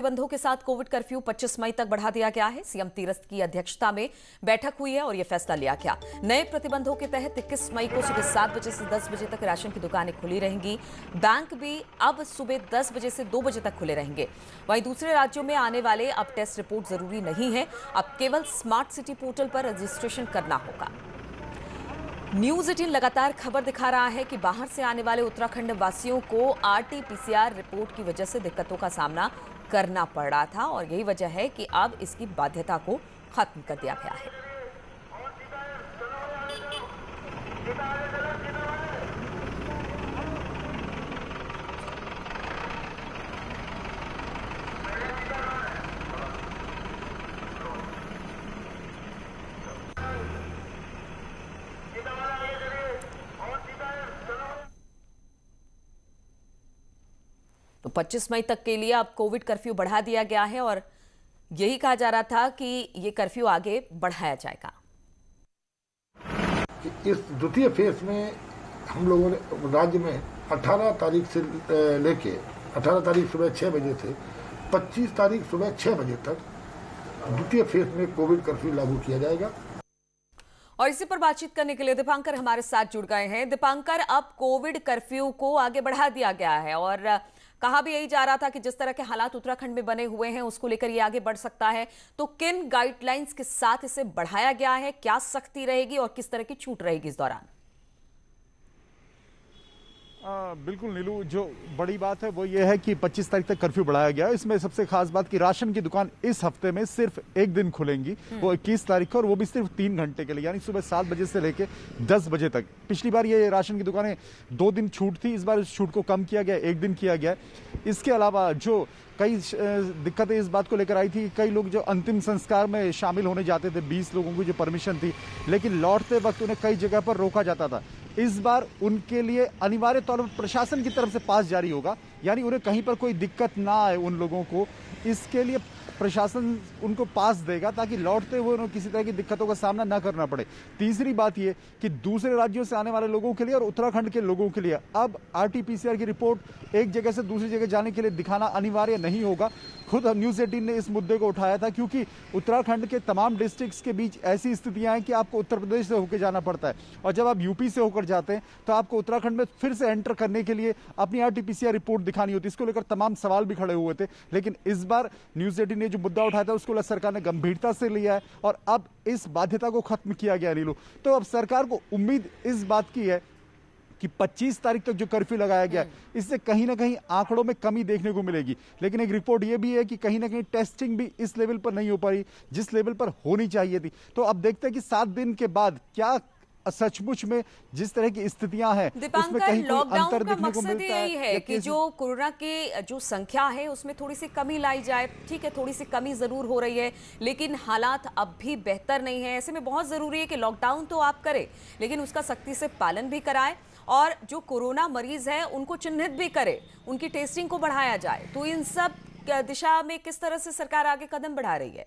प्रतिबंधों के साथ कोविड कर्फ्यू 25 मई तक बढ़ा दिया गया है। सीएम तीरथ की अध्यक्षता में बैठक हुई है और यह फैसला लिया गया। नए प्रतिबंधों के तहत 21 मई को सुबह 7 बजे से 10 बजे तक राशन की दुकानें खुली रहेंगी। बैंक भी अब सुबह 10 बजे से 2 बजे तक खुले रहेंगे। वहीं दूसरे राज्यों में आने वाले अब टेस्ट रिपोर्ट जरूरी नहीं है, अब केवल स्मार्ट सिटी पोर्टल पर रजिस्ट्रेशन करना होगा। न्यूज 18 लगातार खबर दिखा रहा है कि बाहर से आने वाले उत्तराखंड वासियों को आरटी-पीसीआर रिपोर्ट की वजह से दिक्कतों का सामना करना पड़ रहा था और यही वजह है कि अब इसकी बाध्यता को खत्म कर दिया गया है। तो 25 मई तक के लिए अब कोविड कर्फ्यू बढ़ा दिया गया है और यही कहा जा रहा था कि ये कर्फ्यू आगे बढ़ाया जाएगा। इस द्वितीय फेज में हम लोगों ने राज्य में 18 तारीख से लेके 18 तारीख सुबह 6 बजे से 25 तारीख सुबह 6 बजे तक द्वितीय फेज में कोविड कर्फ्यू लागू किया जाएगा। और इसी पर बातचीत करने के लिए दीपांकर हमारे साथ जुड़ गए हैं। दीपांकर, अब कोविड कर्फ्यू को आगे बढ़ा दिया गया है और कहा भी यही जा रहा था कि जिस तरह के हालात उत्तराखंड में बने हुए हैं उसको लेकर ये आगे बढ़ सकता है, तो किन गाइडलाइंस के साथ इसे बढ़ाया गया है, क्या सख्ती रहेगी और किस तरह की छूट रहेगी इस दौरान? बिल्कुल नीलू, जो बड़ी बात है वो ये है कि 25 तारीख तक कर्फ्यू बढ़ाया गया। इसमें सबसे खास बात कि राशन की दुकान इस हफ्ते में सिर्फ एक दिन खुलेंगी, वो 21 तारीख को, और वो भी सिर्फ 3 घंटे के लिए, यानी सुबह 7 बजे से लेके 10 बजे तक। पिछली बार ये राशन की दुकानें 2 दिन छूट थी, इस बार इस छूट को कम किया गया, 1 दिन किया गया। इसके अलावा जो कई दिक्कतें इस बात को लेकर आई थी, कई लोग जो अंतिम संस्कार में शामिल होने जाते थे, 20 लोगों की जो परमिशन थी, लेकिन लौटते वक्त उन्हें कई जगह पर रोका जाता था। इस बार उनके लिए अनिवार्य तौर पर प्रशासन की तरफ से पास जारी होगा, यानी उन्हें कहीं पर कोई दिक्कत ना आए उन लोगों को, इसके लिए प्रशासन उनको पास देगा ताकि लौटते हुए उन्हें किसी तरह की दिक्कतों का सामना ना करना पड़े। तीसरी बात यह कि दूसरे राज्यों से आने वाले लोगों के लिए और उत्तराखंड के लोगों के लिए अब आरटी-पीसीआर की रिपोर्ट एक जगह से दूसरी जगह जाने के लिए दिखाना अनिवार्य नहीं होगा। खुद न्यूज 18 ने इस मुद्दे को उठाया था क्योंकि उत्तराखंड के तमाम डिस्ट्रिक्ट्स के बीच ऐसी स्थितियां हैं कि आपको उत्तर प्रदेश से होकर जाना पड़ता है, और जब आप यूपी से होकर जाते हैं तो आपको उत्तराखंड में फिर से एंटर करने के लिए अपनी आरटी-पीसीआर रिपोर्ट दिखानी होती है। इसको लेकर तमाम सवाल भी खड़े हुए थे, लेकिन इस बार न्यूज 18 ने जो मुद्दा उठाया था उसको सरकार ने गंभीरता से लिया है और अब इस बाध्यता को खत्म किया गया। नीलू, तो अब सरकार को उम्मीद इस बात की है कि 25 तारीख तक जो कर्फ्यू लगाया गया इससे कहीं ना कहीं आंकड़ों में कमी देखने को मिलेगी, लेकिन एक रिपोर्ट यह भी है कि कहीं ना कहीं टेस्टिंग भी इस लेवल पर नहीं हो पाई जिस लेवल पर होनी चाहिए थी। तो अब देखते हैं कि 7 दिन के बाद क्या सचमुच में जिस तरह की स्थितियां हैं उसमें कहीं कोई अंतर देखने को मिलता है कि जो कोरोना की जो संख्या है उसमें थोड़ी सी कमी लाई जाए। ठीक है, थोड़ी सी कमी जरूर हो रही है, लेकिन हालात अब भी बेहतर नहीं है। ऐसे में बहुत जरूरी है कि लॉकडाउन तो आप करें, लेकिन उसका सख्ती से पालन भी कराएं और जो कोरोना मरीज है उनको चिन्हित भी करे, उनकी टेस्टिंग को बढ़ाया जाए। तो इन सब दिशा में किस तरह से सरकार आगे कदम बढ़ा रही है?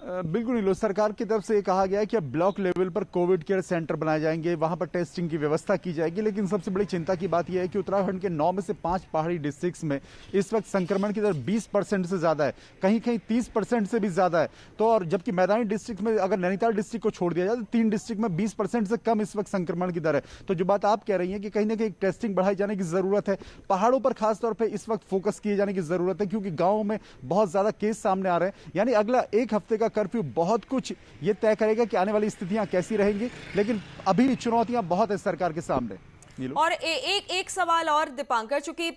बिल्कुल नहीं, सरकार की तरफ से ये कहा गया है कि अब ब्लॉक लेवल पर कोविड केयर सेंटर बनाए जाएंगे, वहां पर टेस्टिंग की व्यवस्था की जाएगी। लेकिन सबसे बड़ी चिंता की बात यह है कि उत्तराखंड के 9 में से 5 पहाड़ी डिस्ट्रिक्ट्स में इस वक्त संक्रमण की दर 20% से ज्यादा है, कहीं कहीं 30% से भी ज्यादा है। तो और जबकि मैदानी डिस्ट्रिक्ट में अगर नैनीताल डिस्ट्रिक्ट को छोड़ दिया जाए तो 3 डिस्ट्रिक्ट में 20% से कम इस वक्त संक्रमण की दर है। तो जो बात आप कह रही है कि कहीं ना कहीं टेस्टिंग बढ़ाई जाने की जरूरत है, पहाड़ों पर खासतौर पर इस वक्त फोकस किए जाने की जरूरत है, क्योंकि गाँवों में बहुत ज्यादा केस सामने आ रहे हैं। यानी अगला 1 हफ्ते का कर्फ्यू बहुत कुछ ये तय करेगा कि आने वाली स्थितियां कैसी रहेंगी, लेकिन अभी भी चुनौतियां बहुत है सरकार के सामने। और एक सवाल और दीपांकर, चूंकि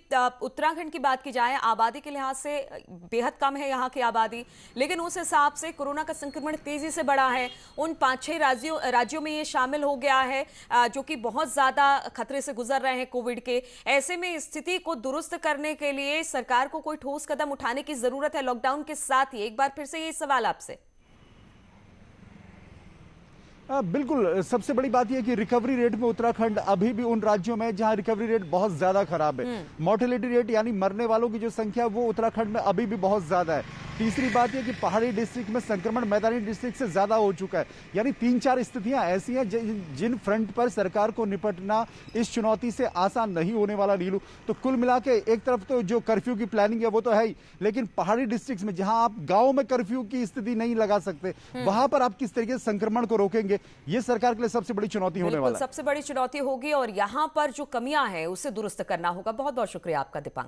उत्तराखंड की बात की जाए, आबादी के लिहाज से बेहद कम है यहाँ की आबादी, लेकिन उस हिसाब से कोरोना का संक्रमण तेजी से बढ़ा है। उन 5-6 राज्यों में ये शामिल हो गया है जो कि बहुत ज्यादा खतरे से गुजर रहे हैं कोविड के। ऐसे में स्थिति को दुरुस्त करने के लिए सरकार को कोई ठोस कदम उठाने की जरूरत है लॉकडाउन के साथ ही। एक बार फिर से ये सवाल आपसे। बिल्कुल, सबसे बड़ी बात यह कि रिकवरी रेट में उत्तराखंड अभी भी उन राज्यों में जहां रिकवरी रेट बहुत ज्यादा खराब है। मोर्टेलिटी रेट यानी मरने वालों की जो संख्या वो उत्तराखंड में अभी भी बहुत ज्यादा है। तीसरी बात यह कि पहाड़ी डिस्ट्रिक्ट में संक्रमण मैदानी डिस्ट्रिक्ट से ज्यादा हो चुका है। यानी 3-4 स्थितियां ऐसी हैं जिन फ्रंट पर सरकार को निपटना इस चुनौती से आसान नहीं होने वाला नीलू। तो कुल मिला के एक तरफ तो जो कर्फ्यू की प्लानिंग है वो तो है ही, लेकिन पहाड़ी डिस्ट्रिक्ट में जहां आप गांव में कर्फ्यू की स्थिति नहीं लगा सकते, वहां पर आप किस तरीके से संक्रमण को रोकेंगे, ये सरकार के लिए सबसे बड़ी चुनौती होने वाला है। सबसे बड़ी चुनौती होगी और यहां पर जो कमियां हैं उसे दुरुस्त करना होगा। बहुत बहुत शुक्रिया आपका दीपांकर।